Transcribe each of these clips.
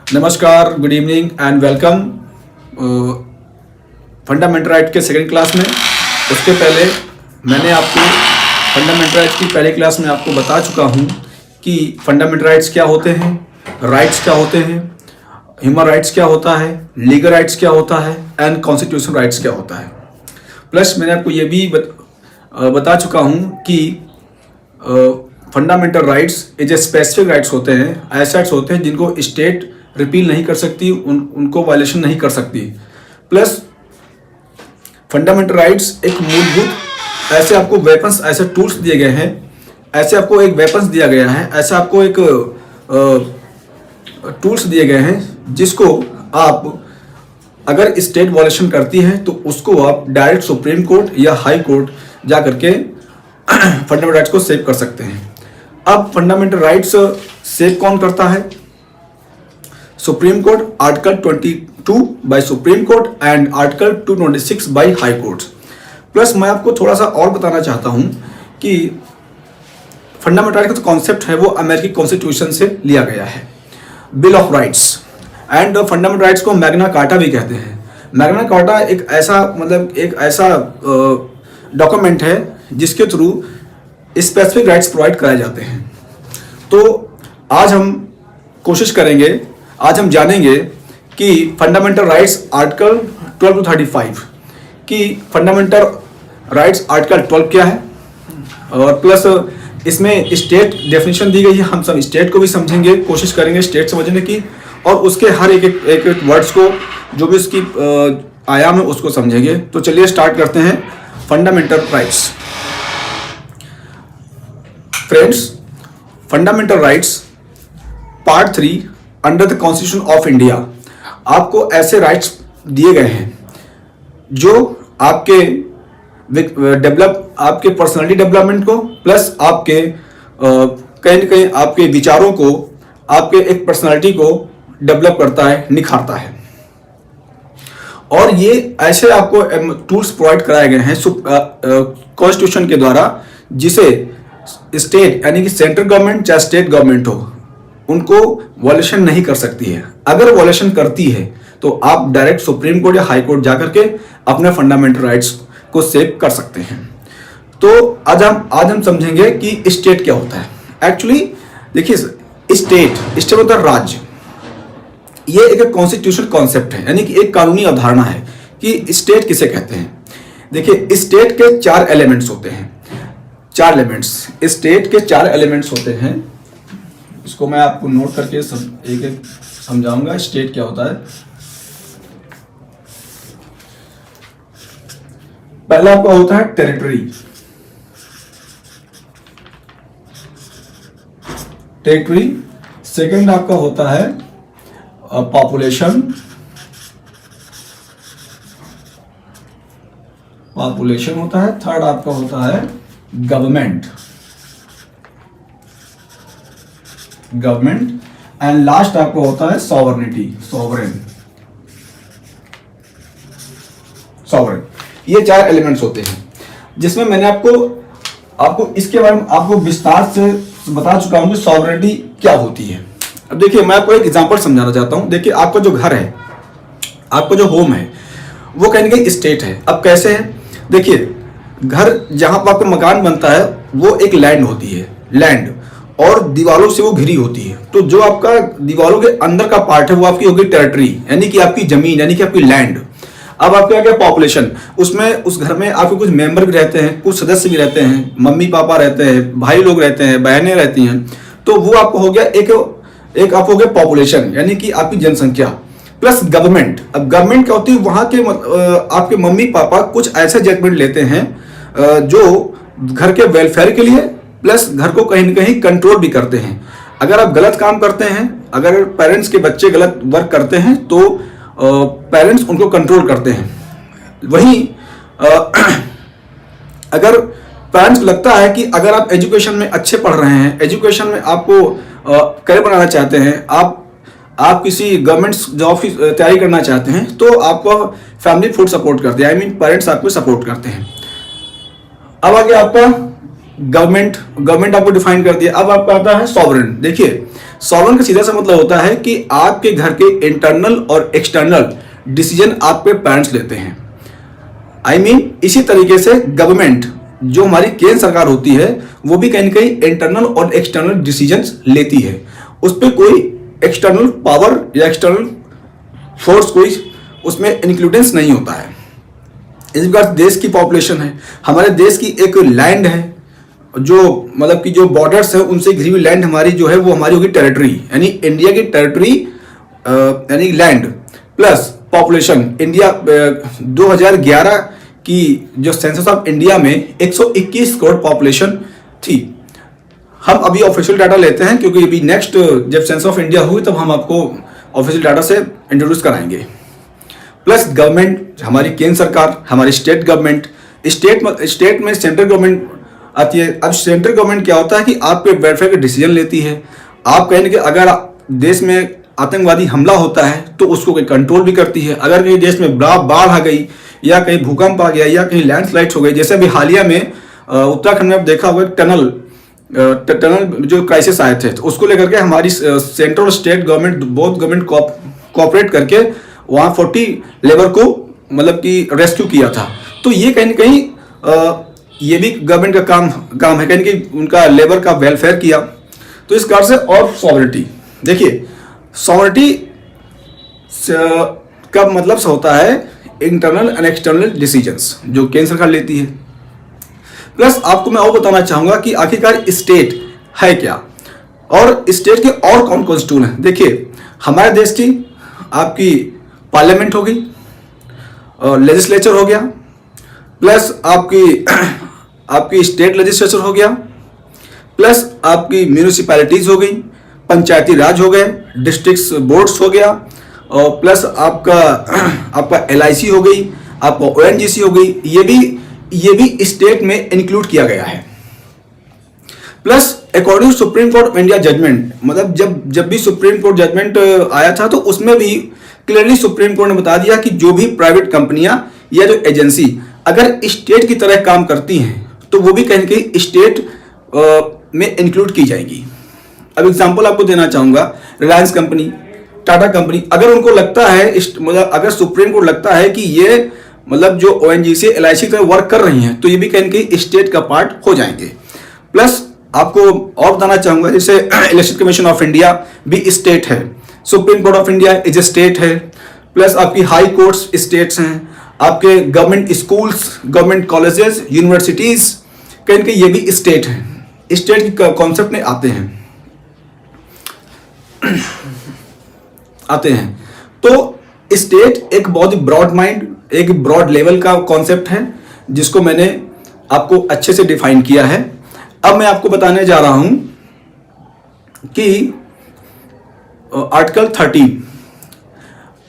नमस्कार, good evening and welcome fundamental right के second class में। उसके पहले मैंने आपको फंडामेंटल राइट्स की पहली क्लास में आपको बता चुका हूं कि फंडामेंटल राइट्स क्या होते हैं, राइट्स क्या होते हैं, ह्यूमन राइट्स क्या होता है, लीगल राइट्स क्या होता है एंड कॉन्स्टिट्यूशनल राइट्स क्या होता है। प्लस मैंने आपको ये भी बता चुका हूं कि फंडामेंटल राइट्स ये जो स्पेसिफिक राइट्स होते हैं, ऐसे राइट्स होते हैं जिनको स्टेट रिपील नहीं कर सकती, उनको वायलेशन नहीं कर सकती। प्लस फंडामेंटल राइट्स एक मूलभूत ऐसे आपको वेपन्स, ऐसे टूल्स दिए गए हैं, ऐसे आपको एक वेपन्स दिया गया है, ऐसे आपको एक टूल्स दिए गए हैं जिसको आप अगर स्टेट वायलेशन करती है तो उसको आप डायरेक्ट सुप्रीम कोर्ट या हाई कोर्ट जा करके फंडामेंटल राइट्स को सेव कर सकते हैं। अब फंडामेंटल राइट्स सेव कौन करता है? Supreme Court, article 22 by Supreme Court and article 226 by High Court. Plus मैं आपको थोड़ा सा और बताना चाहता हूं कि फंडामेंटल राइट का जो कॉन्सेप्ट है वो अमेरिकी कॉन्स्टिट्यूशन से लिया गया है, bill of rights. And fundamental rights को मैग्ना कार्टा भी कहते हैं। मैग्ना कार्टा एक ऐसा डॉक्यूमेंट है जिसके थ्रू स्पेसिफिक राइट्स प्रोवाइड कराए जाते हैं। तो आज हम कोशिश करेंगे, आज हम जानेंगे कि फंडामेंटल राइट्स आर्टिकल 12 to 35 कि फंडामेंटल राइट्स आर्टिकल 12 क्या है, और प्लस इसमें स्टेट डेफिनेशन दी गई है। हम सब स्टेट को भी समझेंगे, कोशिश करेंगे स्टेट समझने की, और उसके हर एक वर्ड्स को, जो भी उसकी आयाम है उसको समझेंगे। तो चलिए स्टार्ट करते हैं fundamental rights. Friends, fundamental rights part 3 under the constitution of India आपको ऐसे राइट्स दिए गए हैं जो आपके आपके पर्सनालिटी डेवलपमेंट को, प्लस आपके कहीं न कहीं आपके विचारों को, आपके एक पर्सनालिटी को डेवलप करता है, निखारता है। और ये ऐसे आपको टूल्स प्रोवाइड कराए गए हैं कॉन्स्टिट्यूशन के द्वारा, जिसे स्टेट यानी कि सेंट्रल गवर्नमेंट चाहे स्टेट गवर्नमेंट हो, उनको वॉयलेशन नहीं कर सकती है। अगर वॉयलेशन करती है तो आप डायरेक्ट सुप्रीम कोर्ट या हाई कोर्ट जाकर के अपने फंडामेंटल राइट्स को सेव कर सकते हैं। तो आज हम समझेंगे कि स्टेट क्या होता है। एक्चुअली देखिए, स्टेट होता है राज्य। ये एक कॉन्स्टिट्यूशनल कॉन्सेप्ट है, यानी कि एक कानूनी अवधारणा है कि स्टेट किसे कहते हैं। देखिए, स्टेट के 4 एलिमेंट्स होते हैं। 4 एलिमेंट्स, स्टेट के 4 एलिमेंट्स होते हैं। इसको मैं आपको नोट करके एक एक समझाऊंगा स्टेट क्या होता है। पहला आपका होता है टेरिटरी। सेकंड आपका होता है पॉपुलेशन। होता है। थर्ड आपका होता है गवर्नमेंट एंड लास्ट आपको होता है सॉवरेनिटी, सॉवरेन। ये 4 एलिमेंट्स होते हैं, जिसमें मैंने आपको इसके बारे में आपको विस्तार से बता चुका हूं कि सॉवरेनिटी क्या होती है। अब देखिए, मैं आपको एक एग्जांपल समझाना चाहता हूं। देखिए, आपका जो घर है, आपका जो होम है, वो कहीं ना कहीं स्टेट है। अब कैसे है? देखिए, घर जहां पर आपका मकान बनता है वो एक लैंड होती है, लैंड, और दीवारों से वो घिरी होती है। तो जो आपका दीवारों के अंदर का पार्ट है वो आपकी होगी टेरिटरी, यानी कि आपकी जमीन, यानी कि आपकी लैंड। अब आपके क्या पॉपुलेशन, उसमें उस घर में आपके कुछ मेंबर भी रहते हैं, कुछ सदस्य भी रहते हैं, मम्मी पापा रहते हैं, भाई लोग रहते हैं, बहनें रहती हैं। तो वो आपको हो गया एक आप हो गया पॉपुलेशन, यानी कि आपकी जनसंख्या। Plus government. अब गवर्नमेंट क्या होती है? वहां के आपके मम्मी पापा कुछ ऐसे जजमेंट लेते हैं जो घर के वेलफेयर के लिए, प्लस घर को कहीं ना कहीं कंट्रोल भी करते हैं। अगर आप गलत काम करते हैं, अगर पेरेंट्स के बच्चे गलत वर्क करते हैं तो पेरेंट्स उनको कंट्रोल करते हैं। वहीं अगर पेरेंट्स को लगता है कि अगर आप एजुकेशन में अच्छे पढ़ रहे हैं, एजुकेशन में आपको करियर बनाना चाहते हैं, आप किसी गवर्नमेंट जॉब की तैयारी करना चाहते हैं, तो आपको फैमिली फुल सपोर्ट करते हैं, आई मीन पेरेंट्स आपको सपोर्ट करते हैं। अब आगे आपका गवर्नमेंट आपको डिफाइन कर दिया। अब आपका आता है सॉवरेन। देखिए, सॉवरेन का सीधा सा मतलब होता है कि आपके घर के इंटरनल और एक्सटर्नल डिसीजन आपके पेरेंट्स लेते हैं। इसी तरीके से गवर्नमेंट, जो हमारी केंद्र सरकार होती है, वो भी कहीं ना कहीं इंटरनल और एक्सटर्नल डिसीजंस लेती है। उस पर कोई एक्सटर्नल पावर या एक्सटर्नल फोर्स कोई उसमें इंक्लूडेंस नहीं होता है। इस प्रकार देश की पॉपुलेशन है, हमारे देश की एक लैंड है, जो मतलब कि जो बॉर्डर्स है उनसे घिरी हुई लैंड हमारी जो है वो हमारी होगी टेरिटरी, यानी इंडिया की टेरिटरी यानी लैंड प्लस पॉपुलेशन। इंडिया 2011 की जो सेंसस ऑफ इंडिया में 121 करोड़ पॉपुलेशन थी। हम अभी ऑफिशियल डाटा लेते हैं क्योंकि अभी नेक्स्ट जब सेंसस ऑफ इंडिया हुई तब हम आपको ऑफिशियल डाटा से इंट्रोड्यूस कराएंगे। प्लस गवर्नमेंट, हमारी केंद्र सरकार, हमारी स्टेट गवर्नमेंट, स्टेट में सेंट्रल गवर्नमेंट आती है। अब सेंट्रल गवर्नमेंट क्या होता है कि आपके वेलफेयर के डिसीजन लेती है। आप कहेंगे कि अगर देश में आतंकवादी हमला होता है तो उसको कंट्रोल भी करती है। अगर कहीं देश में बाढ़ आ गई या कहीं भूकंप आ गया या कहीं लैंडस्लाइड्स हो गई, जैसे अभी हालिया में उत्तराखंड में आप देखा होगा टनल जो क्राइसिस आए थे, तो उसको लेकर के हमारी सेंट्रल और state government both government cooperate करके वहाँ 40 लेबर को मतलब कि रेस्क्यू किया था। तो ये कहीं ना कहीं ये भी गवर्नमेंट का काम है, कहीं ना कहीं उनका लेबर का वेलफेयर किया। तो इस कारण से और सॉवरेनिटी, देखिए सॉवरेनिटी का मतलब से होता है इंटरनल एंड एक्सटर्नल डिसीजंस जो केंद्र सरकार लेती है। प्लस आपको मैं और बताना चाहूंगा कि आखिरकार स्टेट है क्या और स्टेट के और कौन कौन से टूल हैं। देखिए, हमारे देश की आपकी पार्लियामेंट हो गई, लेजिस्लेचर हो गया, प्लस आपकी स्टेट लेजिस्लेचर हो गया, प्लस आपकी म्यूनिसिपैलिटीज हो गई, पंचायती राज हो गए, डिस्ट्रिक्ट बोर्ड्स हो गया, और प्लस आपका LIC हो गई, आपका ONGC हो गई। ये भी स्टेट में इंक्लूड किया गया है। Plus according Supreme Court of India judgement, मतलब जब भी सुप्रीम कोर्ट जजमेंट आया था तो उसमें भी क्लियरली सुप्रीम कोर्ट ने बता दिया कि जो भी प्राइवेट कंपनियां या जो एजेंसी अगर स्टेट की तरह काम करती हैं तो वो भी कहीं ना कहीं स्टेट में इंक्लूड की जाएगी। अब एग्जांपल आपको देना चाहूंगा, रिलायंस कंपनी, टाटा कंपनी, अगर उनको लगता है मतलब अगर सुप्रीम कोर्ट लगता है कि ये मतलब जो ONGC LIC की तरह वर्क कर रही हैं तो ये भी कहीं ना कहीं स्टेट का पार्ट हो जाएंगे। प्लस आपको और बताना चाहूंगा, जैसे इलेक्शन कमीशन ऑफ इंडिया भी स्टेट है, Supreme Court of India is a state है, प्लस आपकी हाई कोर्ट्स स्टेट्स हैं, आपके government schools, government colleges, universities कहीं ना कहीं ये भी स्टेट हैं। स्टेट की कॉन्सेप्ट में आते हैं। तो स्टेट एक बहुत ही ब्रॉड माइंड, एक ब्रॉड लेवल का कॉन्सेप्ट है जिसको मैंने आपको अच्छे से डिफाइन किया है। अब मैं आपको बताने जा रहा हूं कि आर्टिकल 13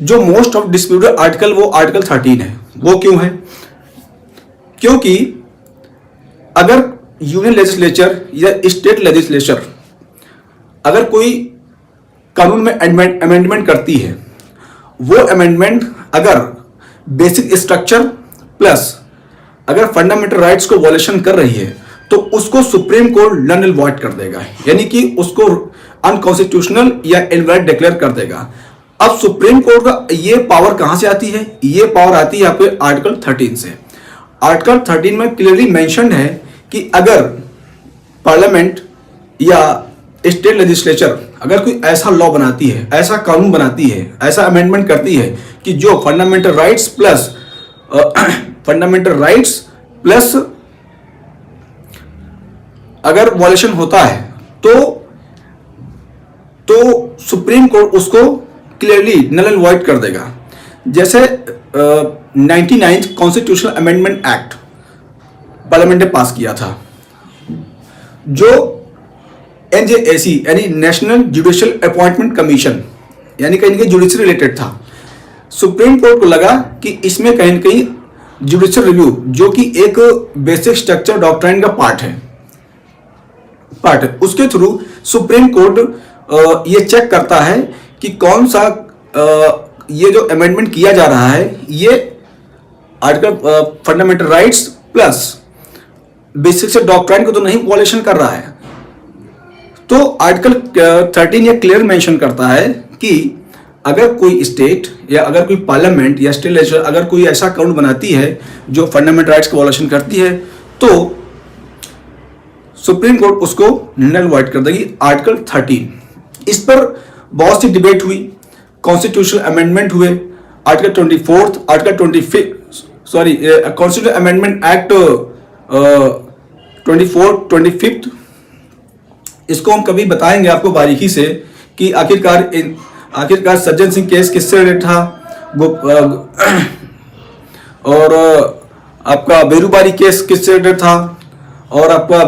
जो मोस्ट ऑफ डिस्प्यूटेड आर्टिकल, वो आर्टिकल 13 है। वो क्यों है? क्योंकि अगर यूनियन लेजिस्लेचर या स्टेट लेजिस्लेचर अगर कोई कानून में अमेंडमेंट करती है, वो अमेंडमेंट अगर बेसिक स्ट्रक्चर प्लस अगर फंडामेंटल राइट्स को वॉयलेशन कर रही है तो उसको Supreme Court null and void कर देगा, यानी कि उसको अनकॉन्स्टिट्यूशनल या इनवैलिड डिक्लेयर कर देगा। अब सुप्रीम कोर्ट का ये पावर कहां से आती है? ये पावर आती है यहाँ पे आर्टिकल 13 से। आर्टिकल 13 में क्लियरली मेंशन्ड है कि अगर पार्लियामेंट या स्टेट लेजिस्लेचर अगर कोई ऐसा लॉ बनाती है, ऐसा कानून बनाती है, ऐसा अमेंडमेंट करती है कि जो फंडामेंटल राइट्स प्लस अगर वॉयलेशन होता है तो सुप्रीम कोर्ट उसको क्लियरली नल एंड वॉइड कर देगा। जैसे 99th constitutional amendment act parliament ने पास किया था, जो NJAC यानी नेशनल जुडिशियल अपॉइंटमेंट कमीशन यानी कहीं जुडिशरी रिलेटेड था। सुप्रीम कोर्ट को लगा कि इसमें कहीं कहीं जुडिशियल रिव्यू, जो कि एक बेसिक स्ट्रक्चर डॉक्ट्राइन का पार्ट है, उसके थ्रू सुप्रीम कोर्ट ये चेक करता है कि कौन सा ये जो अमेंडमेंट किया जा रहा है ये article fundamental rights plus basic से डॉक्ट्राइन को तो नहीं वॉयलेशन कर रहा है। तो आर्टिकल 13 ये क्लियर मेंशन करता है कि अगर कोई स्टेट या अगर कोई पार्लियामेंट या स्टेट लेजिस्लेचर अगर कोई ऐसा कानून बनाती है जो फंडामेंटल राइट्स को वॉयलेशन करती है, तो सुप्रीम कोर्ट उसको नल वॉइड कर देगी। आर्टिकल 13 इस पर बहुत सी डिबेट हुई, कॉन्स्टिट्यूशनल अमेंडमेंट हुए, article 24, article 25 constitutional amendment act 25 इसको हम कभी बताएंगे आपको बारीकी से कि आखिरकार सज्जन सिंह केस किससे रिलेटेड था, और आपका बेरूबारी केस किससे रिलेटेड था, और आपका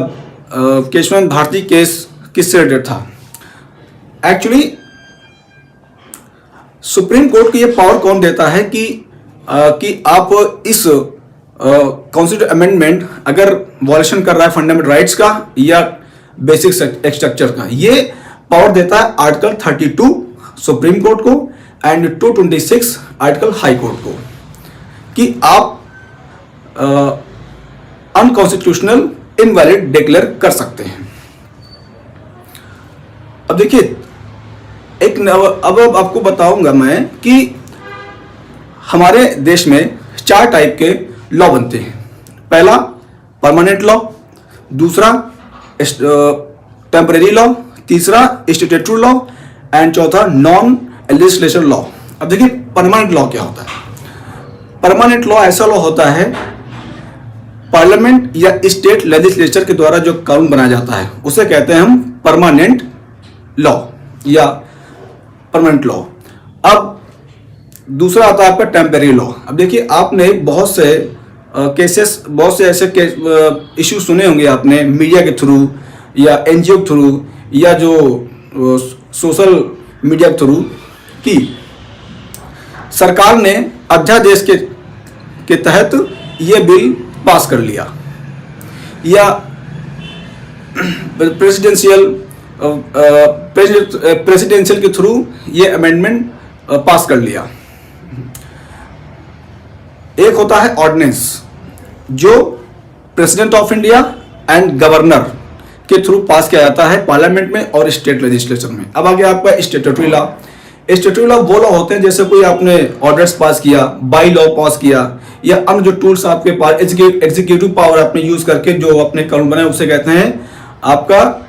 केशवंत भारती केस किससे रिलेटेड था। एक्चुअली सुप्रीम कोर्ट को यह पावर कौन देता है कि आप इस कॉन्स्टिट्यूशनल अमेंडमेंट अगर वॉयलेशन कर रहा है फंडामेंटल राइट्स का या बेसिक स्ट्रक्चर का, ये पावर देता है आर्टिकल 32 सुप्रीम कोर्ट को एंड 226 आर्टिकल हाई कोर्ट को कि आप अनकॉन्स्टिट्यूशनल इनवैलिड डिक्लेयर कर सकते हैं। अब देखिए अब आपको बताऊंगा मैं कि हमारे देश में 4 टाइप के लॉ बनते हैं। पहला परमानेंट लॉ, दूसरा टेम्परेरी लॉ, तीसरा स्टैट्यूटरी लॉ एंड चौथा नॉन लेजिस्लेचर लॉ। अब देखिए परमानेंट लॉ क्या होता है। परमानेंट लॉ ऐसा लॉ होता है पार्लियामेंट या स्टेट लेजिस्लेचर के द्वारा जो कानून बनाया जाता है उसे कहते हैं हम परमानेंट लॉ या परमानेंट लॉ। अब दूसरा आता है आपका टेम्परेरी लॉ। अब देखिए आपने बहुत से केसेस, बहुत से ऐसे इश्यू सुने होंगे आपने मीडिया के थ्रू या एनजीओ के थ्रू या जो सोशल मीडिया के थ्रू कि सरकार ने अध्यादेश के तहत ये बिल पास कर लिया या प्रेसिडेंशियल के थ्रू ये अमेंडमेंट पास कर लिया। एक होता है ऑर्डिनेंस जो president of India and governor के थ्रू पास किया जाता है पार्लियामेंट में और स्टेट लेजिस्लेचर में। अब आगे आपका स्टैट्यूटरी लॉ। स्टैट्यूटरी लॉ वो लॉ होते हैं जैसे कोई आपने ऑर्डर्स पास किया, बाई लॉ पास किया या अन्य जो टूल्स आपके पास एग्जीक्यूटिव पावर आपने यूज करके जो अपने कानून बनाए उसे कहते हैं आपका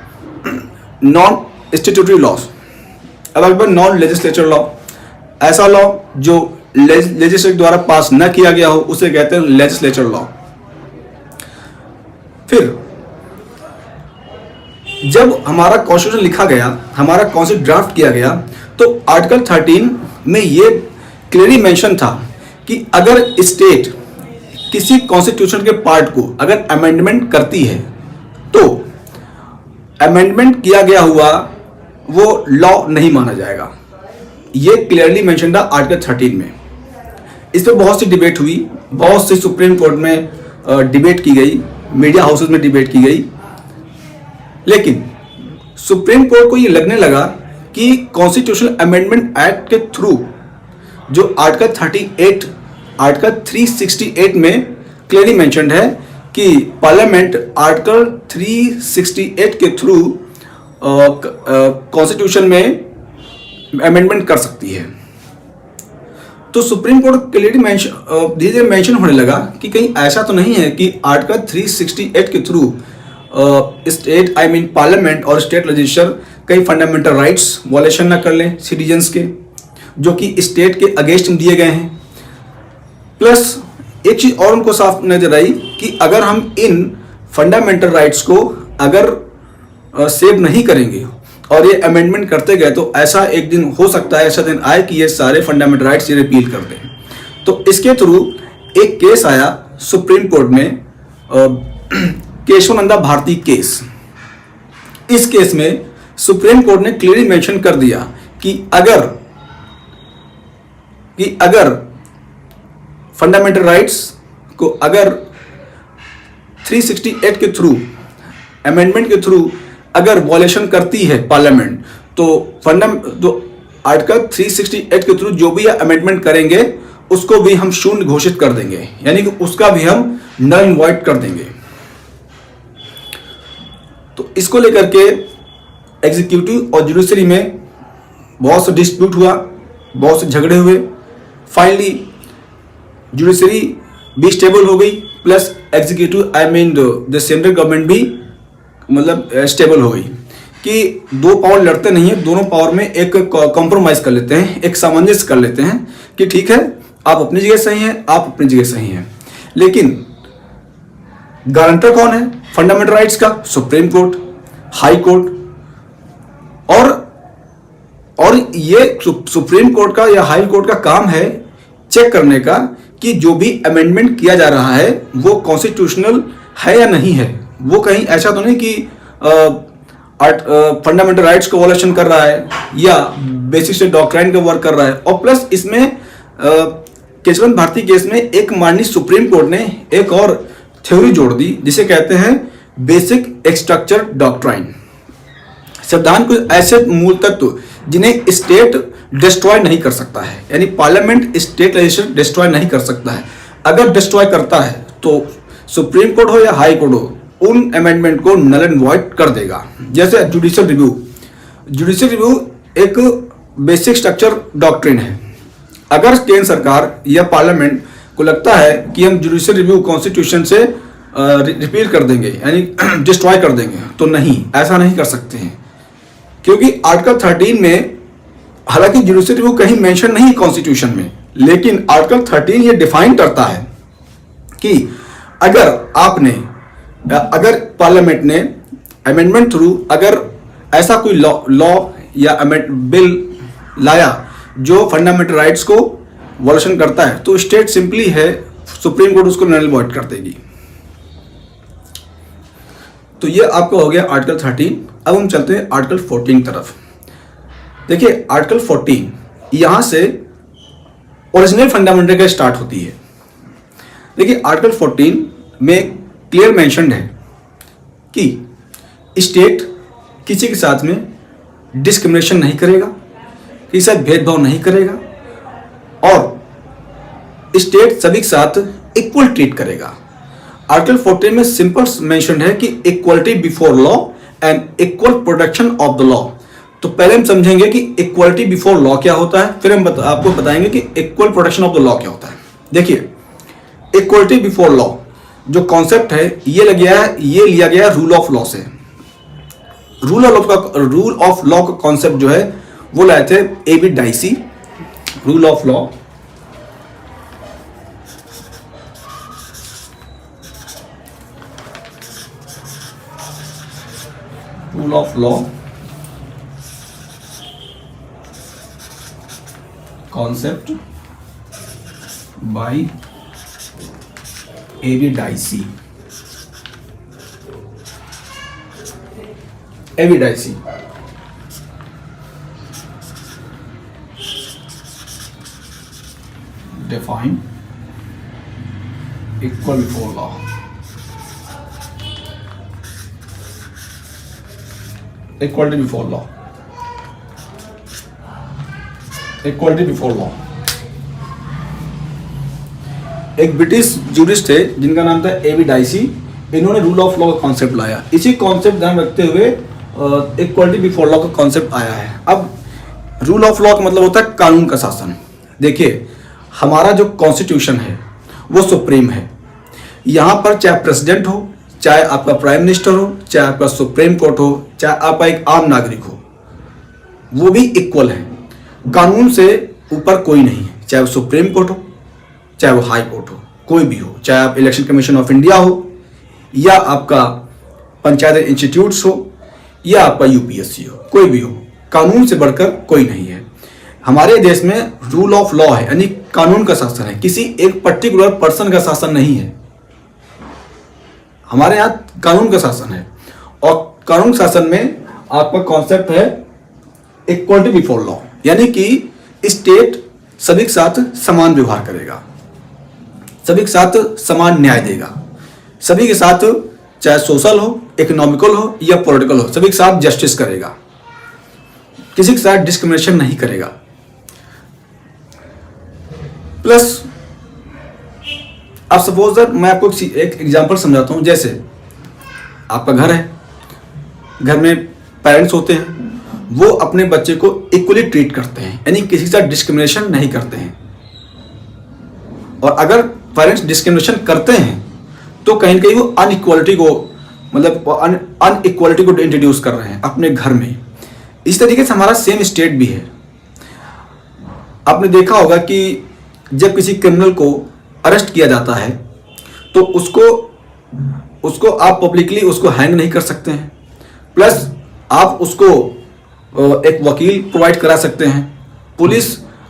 नॉन स्टैट्यूटरी लॉस। अब आपके पास नॉन लेजिस्लेचर लॉ, ऐसा लॉ जो लेजिस्लेचर द्वारा पास न किया गया हो उसे कहते हैं लेजिस्लेचर लॉ। फिर जब हमारा कॉन्स्टिट्यूशन लिखा गया, हमारा कॉन्स्टिट्यूशन ड्राफ्ट किया गया, तो आर्टिकल 13 में ये क्लियरली मेंशन था कि अगर स्टेट किसी कॉन्स्टिट्यूशन के पार्ट को अगर अमेंडमेंट करती है तो अमेंडमेंट किया गया हुआ वो लॉ नहीं माना जाएगा। ये क्लियरली मेंशन था आर्टिकल 13 में। इस पर बहुत सी डिबेट हुई, बहुत सी सुप्रीम कोर्ट में डिबेट की गई, मीडिया हाउसेस में डिबेट की गई, लेकिन सुप्रीम कोर्ट को ये लगने लगा कि कॉन्स्टिट्यूशनल अमेंडमेंट एक्ट के थ्रू जो आर्टिकल 368 में क्लियरली मेंशन्ड है कि पार्लियामेंट आर्टिकल 368 के थ्रू कॉन्स्टिट्यूशन में अमेंडमेंट कर सकती है। तो सुप्रीम कोर्ट क्लियरली धीरे धीरे मेंशन होने लगा कि कहीं ऐसा तो नहीं है कि आर्टिकल 368 के थ्रू स्टेट पार्लियामेंट और स्टेट लेजिस्लेचर कई फंडामेंटल राइट्स वॉयलेशन न कर लें सिटीजन्स के, जो कि स्टेट के अगेंस्ट दिए गए हैं। प्लस एक चीज और उनको साफ नजर आई कि अगर हम इन फंडामेंटल राइट्स को अगर सेव नहीं करेंगे और ये अमेंडमेंट करते गए तो ऐसा एक दिन हो सकता है, ऐसा दिन आए कि ये सारे फंडामेंटल राइट्स ये रिपील कर दें। तो इसके थ्रू एक केस आया सुप्रीम कोर्ट में, केशवानंदा भारती केस। इस केस में सुप्रीम कोर्ट ने क्लियरली मेंशन कर दिया कि अगर फंडामेंटल राइट्स को अगर 368 के थ्रू अमेंडमेंट के थ्रू अगर वॉयलेशन करती है पार्लियामेंट तो आर्टिकल 368 के थ्रू जो भी अमेंडमेंट करेंगे उसको भी हम शून्य घोषित कर देंगे, यानी कि उसका भी हम नल वॉइड कर देंगे। तो इसको लेकर के एग्जीक्यूटिव और जुडिशरी में बहुत से डिस्प्यूट हुआ, बहुत से झगड़े हुए। फाइनली जुडिशरी भी स्टेबल हो गई, plus executive I mean the central government भी मतलब स्टेबल हो गई कि दो पावर लड़ते नहीं है, दोनों पावर में एक कॉम्प्रोमाइज कर लेते हैं, एक सामंजस्य कर लेते हैं कि ठीक है आप अपनी जगह सही हैं, आप अपनी जगह सही हैं। लेकिन गारंटर कौन है फंडामेंटल राइट्स का? Supreme court, high court. और ये सुप्रीम कोर्ट का या हाई कोर्ट का काम है चेक करने का कि जो भी अमेंडमेंट किया जा रहा है वो कॉन्स्टिट्यूशनल है या नहीं है। वो कहीं ऐसा तो नहीं कि फंडामेंटल राइट्स को वॉलेशन कर रहा है या बेसिक से डॉक्ट्राइन का वर्क कर रहा है। और प्लस इसमें केशवंत भारती केस में एक माननीय सुप्रीम कोर्ट ने एक और थ्योरी जोड़ दी जिसे कहते हैं बेसिक स्ट्रक्चर डॉक्ट्राइन। संविधान को ऐसे मूल तत्व जिन्हें स्टेट डिस्ट्रॉय नहीं कर सकता है, यानी पार्लियामेंट स्टेट लेजिस्लेचर डिस्ट्रॉय नहीं कर सकता है। अगर डिस्ट्रॉय करता है तो सुप्रीम कोर्ट हो या हाई कोर्ट हो उन अमेंडमेंट को नल एंड वॉइड कर देगा। जैसे जुडिशियल रिव्यू एक बेसिक स्ट्रक्चर डॉक्ट्रिन है। अगर केंद्र सरकार या पार्लियामेंट को लगता है कि हम जुडिशियल रिव्यू कॉन्स्टिट्यूशन से रिपील कर देंगे यानी डिस्ट्रॉय कर देंगे, तो नहीं, ऐसा नहीं कर सकते हैं, क्योंकि आर्टिकल 13 में हालांकि जुडिशियल रिव्यू कहीं मेंशन नहीं कॉन्स्टिट्यूशन में, लेकिन आर्टिकल 13 ये डिफाइन करता है कि अगर पार्लियामेंट ने अमेंडमेंट थ्रू अगर ऐसा कोई लॉ या बिल लाया जो फंडामेंटल राइट्स को वॉल्यूशन करता है तो स्टेट सिंपली है सुप्रीम कोर्ट उसको नल वॉइड कर देगी। तो ये आपका हो गया आर्टिकल 13। अब हम चलते हैं आर्टिकल 14 तरफ। देखिए आर्टिकल 14 यहां से ओरिजिनल फंडामेंटल का स्टार्ट होती है। देखिए आर्टिकल 14 में क्लियर मेंशन्ड है कि स्टेट किसी के साथ में डिस्क्रिमिनेशन नहीं करेगा, किसी के साथ भेदभाव नहीं करेगा और स्टेट सभी के साथ इक्वल ट्रीट करेगा। आर्टिकल 14 में सिंपल मेंशन है कि equality before law and equal protection of the law. तो पहले हम समझेंगे कि इक्वलिटी बिफोर लॉ क्या होता है, फिर हम आपको बताएंगे कि equal protection of the law क्या होता है। देखिए इक्वलिटी बिफोर लॉ जो कॉन्सेप्ट है ये लिया गया रूल ऑफ लॉ से। रूल ऑफ लॉ का कॉन्सेप्ट जो है वो लाए थे AB Dicey. Rule of law concept by A.B. Dicey. A.B. Dicey define equal before law. Equality before law. Equality before law. एक ब्रिटिश जूरिस्ट थे जिनका नाम था एबी डाइसी। इन्होंने रूल ऑफ लॉ का कॉन्सेप्ट लाया। इसी कॉन्सेप्ट ध्यान रखते हुए इक्वलिटी बिफोर लॉ का कॉन्सेप्ट आया है। अब रूल ऑफ लॉ का मतलब होता है कानून का शासन। देखिए हमारा जो कॉन्स्टिट्यूशन है वो सुप्रीम है। यहाँ पर चाहे प्रेसिडेंट हो, चाहे आपका प्राइम मिनिस्टर हो, चाहे आपका सुप्रीम कोर्ट हो, चाहे आपका एक आम नागरिक हो, वो भी इक्वल है। कानून से ऊपर कोई नहीं है, चाहे वो सुप्रीम कोर्ट हो, चाहे वो हाई कोर्ट हो, कोई भी हो, चाहे आप इलेक्शन कमीशन ऑफ इंडिया हो या आपका पंचायत इंस्टीट्यूट्स हो या आपका यूपीएससी हो, कोई भी हो, कानून से बढ़कर कोई नहीं है। हमारे देश में रूल ऑफ लॉ है यानी कानून का शासन है, किसी एक पर्टिकुलर पर्सन का शासन नहीं है। हमारे यहाँ कानून का शासन है और कानून शासन में आपका कॉन्सेप्ट है इक्वलिटी बिफोर लॉ, यानी कि स्टेट सभी के साथ समान व्यवहार करेगा, सभी के साथ समान न्याय देगा, सभी के साथ चाहे सोशल हो, इकोनॉमिकल हो या पॉलिटिकल हो, सभी के साथ जस्टिस करेगा, किसी के साथ डिस्क्रिमिनेशन नहीं करेगा। प्लस अब सपोज दैट मैं आपको एक एग्जांपल समझाता हूं। जैसे आपका घर है, घर में पेरेंट्स होते हैं वो अपने बच्चे को इक्वली ट्रीट करते हैं, यानी किसी के साथ डिस्क्रिमिनेशन नहीं करते हैं। और अगर पेरेंट्स डिस्क्रिमिनेशन करते हैं तो कहीं ना कहीं वो अनइक्वालिटी को अनइक्वालिटी को इंट्रोड्यूस कर रहे हैं अपने घर में। इस तरीके से हमारा सेम स्टेट भी है। आपने देखा होगा कि जब किसी क्रिमिनल को अरेस्ट किया जाता है तो उसको आप पब्लिकली उसको हैंग नहीं कर सकते हैं, प्लस आप उसको एक वकील प्रोवाइड करा सकते हैं। पुलिस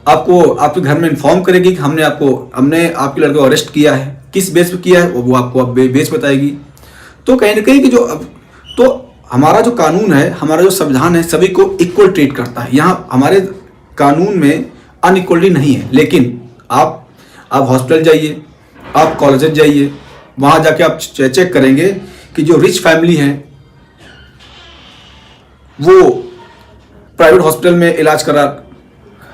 आपको आपके घर में इन्फॉर्म करेगी कि हमने आपके लड़के को अरेस्ट किया है, किस बेस पे किया है वो आपको बेस बताएगी। तो कहीं ना कहीं कि तो हमारा जो कानून है, हमारा जो संविधान है, सभी को इक्वल ट्रीट करता है। यहाँ हमारे कानून में अनइक्वलिटी नहीं है। लेकिन आप हॉस्पिटल जाइए, आप कॉलेज जाइए, वहाँ जाके आप चेक करेंगे कि जो रिच फैमिली है वो प्राइवेट हॉस्पिटल में इलाज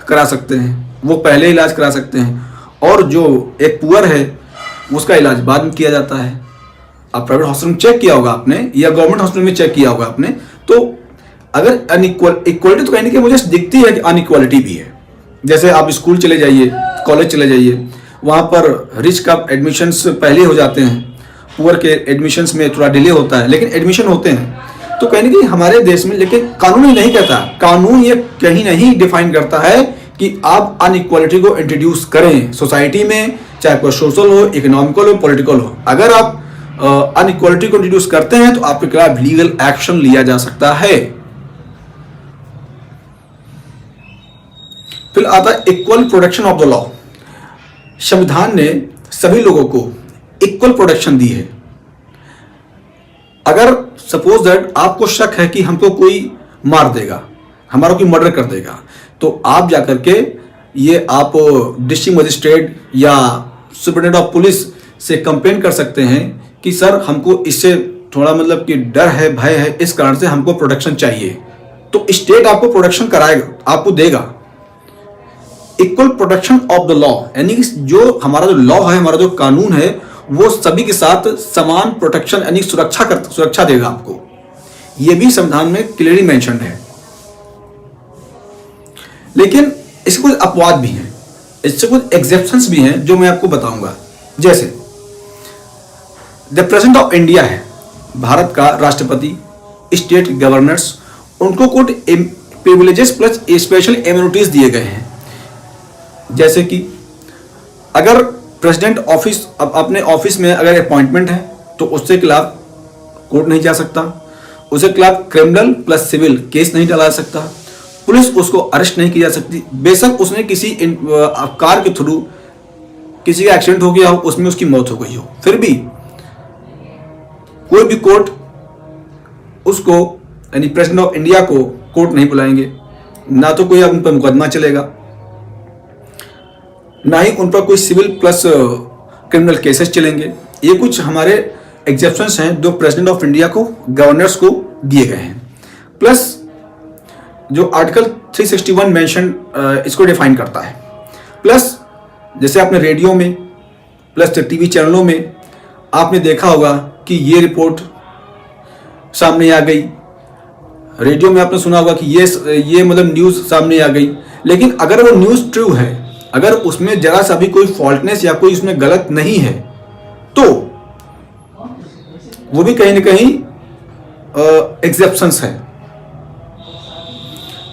करा सकते हैं, वो पहले इलाज करा सकते हैं, और जो एक पुअर है उसका इलाज बाद में किया जाता है। आप प्राइवेट हॉस्पिटल में चेक किया होगा आपने या गवर्नमेंट हॉस्पिटल में चेक किया होगा आपने। तो अगर इक्वलिटी तो कहीं ना मुझे दिखती है कि अनइक्वालिटी भी है। जैसे आप स्कूल चले जाइए, कॉलेज चले जाइए, वहाँ पर रिच का एडमिशन्स पहले हो जाते हैं, पुअर के एडमिशन्स में थोड़ा डिले होता है, लेकिन एडमिशन होते हैं। तो कहीं ना कहीं हमारे देश में, लेकिन कानून ही नहीं कहता, कानून ये कहीं नहीं डिफाइन करता है कि आप अनइक्वालिटी को इंट्रोड्यूस करें सोसाइटी में, चाहे कोई सोशल हो, इकोनॉमिकल हो, पॉलिटिकल हो। अगर आप अनइक्वालिटी को इंट्रोड्यूस करते हैं तो आपके खिलाफ लीगल एक्शन लिया जा सकता है। फिर आता है equal protection of the law. संविधान ने सभी लोगों को इक्वल प्रोटेक्शन दी है। अगर सपोज दैट आपको शक है कि हमको कोई मार देगा, हमारा कोई मर्डर कर देगा, तो आप जाकर के ये आप डिस्ट्रिक्ट मजिस्ट्रेट या सुपरिटेंडेंट ऑफ पुलिस से कंप्लेन कर सकते हैं कि सर हमको इससे थोड़ा मतलब कि डर है, भय है, इस कारण से हमको प्रोटेक्शन चाहिए। तो स्टेट आपको प्रोटेक्शन कराएगा, आपको देगा। Equal protection of the law, यानी जो हमारा जो लॉ है, हमारा जो कानून है, वो सभी के साथ समान प्रोटेक्शन यानी सुरक्षा देगा आपको। ये भी संविधान में क्लियरली मेंशन्ड है। लेकिन इसके कुछ अपवाद भी हैं, इससे कुछ एक्सेप्शंस भी हैं जो मैं आपको बताऊंगा। जैसे द प्रेसिडेंट ऑफ इंडिया है, भारत का राष्ट्रपति, स्टेट गवर्नर्स, उनको कुछ प्रिविलेजेस प्लस स्पेशल इम्यूनिटीज दिए गए हैं। जैसे कि अगर प्रेसिडेंट ऑफिस अपने ऑफिस में अगर अपॉइंटमेंट है तो उसके खिलाफ कोर्ट नहीं जा सकता, उसके खिलाफ क्रिमिनल प्लस सिविल केस नहीं डाला जा सकता, पुलिस उसको अरेस्ट नहीं की जा सकती। बेशक उसने किसी कार के थ्रू किसी का एक्सीडेंट हो गया हो, उसमें उसकी मौत हो गई हो, फिर भी कोई भी कोर्ट उसको यानी प्रेसिडेंट ऑफ इंडिया को कोर्ट नहीं बुलाएंगे, ना तो कोई उन पर मुकदमा चलेगा, ना ही उन पर कोई सिविल प्लस क्रिमिनल केसेस चलेंगे। ये कुछ हमारे एक्सेप्शंस हैं जो प्रेसिडेंट ऑफ इंडिया को, गवर्नर्स को दिए गए हैं। प्लस जो आर्टिकल 361 मेंशन इसको डिफाइन करता है। प्लस जैसे आपने रेडियो में प्लस टीवी चैनलों में आपने देखा होगा कि ये रिपोर्ट सामने आ गई, रेडियो में आपने सुना होगा कि ये मतलब न्यूज़ सामने आ गई। लेकिन अगर वो न्यूज़ ट्रू है, अगर उसमें जरा सा भी कोई फॉल्टनेस या कोई उसमें गलत नहीं है, तो वो भी कहीं ना कहीं एक्सेप्शंस है।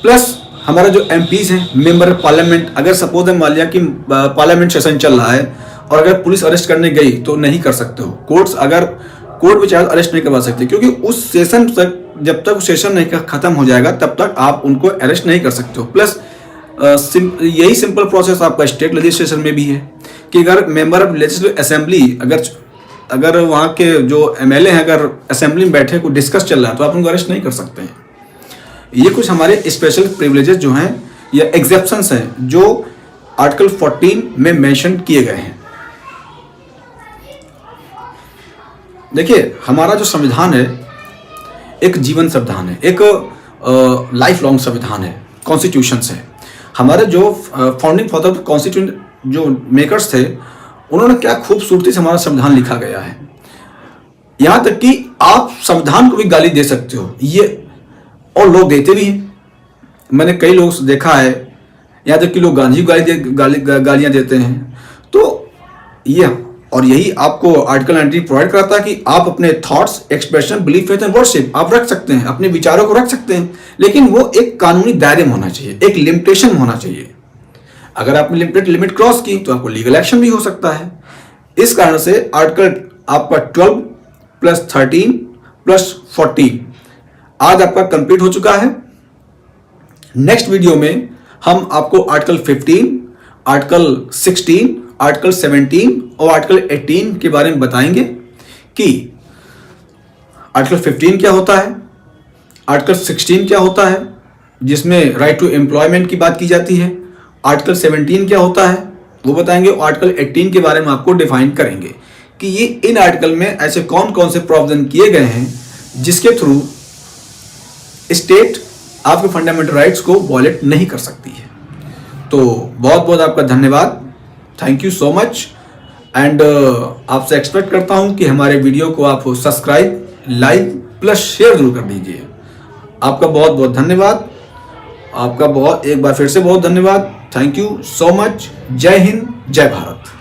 प्लस हमारा जो एमपीज हैं, मेंबर ऑफ पार्लियामेंट, अगर सपोज मान लिया कि पार्लियामेंट सेशन चल रहा है और अगर पुलिस अरेस्ट करने गई तो नहीं कर सकते हो। कोर्ट में चाहे अरेस्ट नहीं करवा सकते, क्योंकि उस सेशन तक, जब तक सेशन नहीं खत्म हो जाएगा तब तक आप उनको अरेस्ट नहीं कर सकते हो। प्लस यही सिंपल प्रोसेस आपका स्टेट लेजिस्लेशन में भी है कि अगर मेंबर ऑफ लेजिस्लेटिव असेंबली, अगर वहाँ के जो एमएलए हैं अगर असेंबली में बैठे को डिस्कस चल रहा है तो आप उनको अरेस्ट नहीं कर सकते हैं। ये कुछ हमारे स्पेशल प्रिविलेजेस जो हैं या एक्सेप्शंस हैं जो आर्टिकल 14 में मेंशन किए गए हैं। देखिए, हमारा जो संविधान है एक जीवन संविधान है, एक लाइफ लॉन्ग संविधान है, कॉन्स्टिट्यूशन है। हमारे जो फाउंडिंग फादर कॉन्स्टिट्यूशन जो मेकर्स थे, उन्होंने क्या खूबसूरती से हमारा संविधान लिखा गया है। यहाँ तक कि आप संविधान को भी गाली दे सकते हो, ये और लोग देते भी हैं। मैंने कई लोग देखा है, यहाँ तक कि लोग गांधी को गालियाँ देते हैं। तो ये और यही आपको आर्टिकल 19 प्रोवाइड करता है कि आप अपने thoughts, expression, belief, faith and worship आप रख सकते हैं, अपने विचारों को रख सकते हैं, लेकिन वो एक कानूनी दायरे में होना चाहिए, एक लिमिटेशन में होना चाहिए। अगर आपने लिमिट क्रॉस की तो आपको लीगल एक्शन भी हो सकता है। इस कारण से आर्टिकल आपका 12 + 13 + 14 आज आपका कंप्लीट हो चुका है। नेक्स्ट वीडियो में हम आपको आर्टिकल 15, आर्टिकल 16, आर्टिकल 17 और आर्टिकल 18 के बारे में बताएंगे कि आर्टिकल 15 क्या होता है, आर्टिकल 16 क्या होता है जिसमें राइट टू एम्प्लॉयमेंट की बात की जाती है, आर्टिकल 17 क्या होता है वो बताएंगे, और आर्टिकल 18 के बारे में आपको डिफाइन करेंगे कि ये इन आर्टिकल में ऐसे कौन कौन से प्रावधान किए गए हैं जिसके थ्रू स्टेट आपके फंडामेंटल राइट्स को वॉयलेट नहीं कर सकती है। तो बहुत बहुत आपका धन्यवाद, thank you so much. And आपसे एक्सपेक्ट करता हूं कि हमारे वीडियो को आप सब्सक्राइब, लाइक प्लस शेयर जरूर कर दीजिए। आपका बहुत बहुत धन्यवाद, आपका एक बार फिर से बहुत धन्यवाद। Thank you so much. जय हिंद, जय भारत।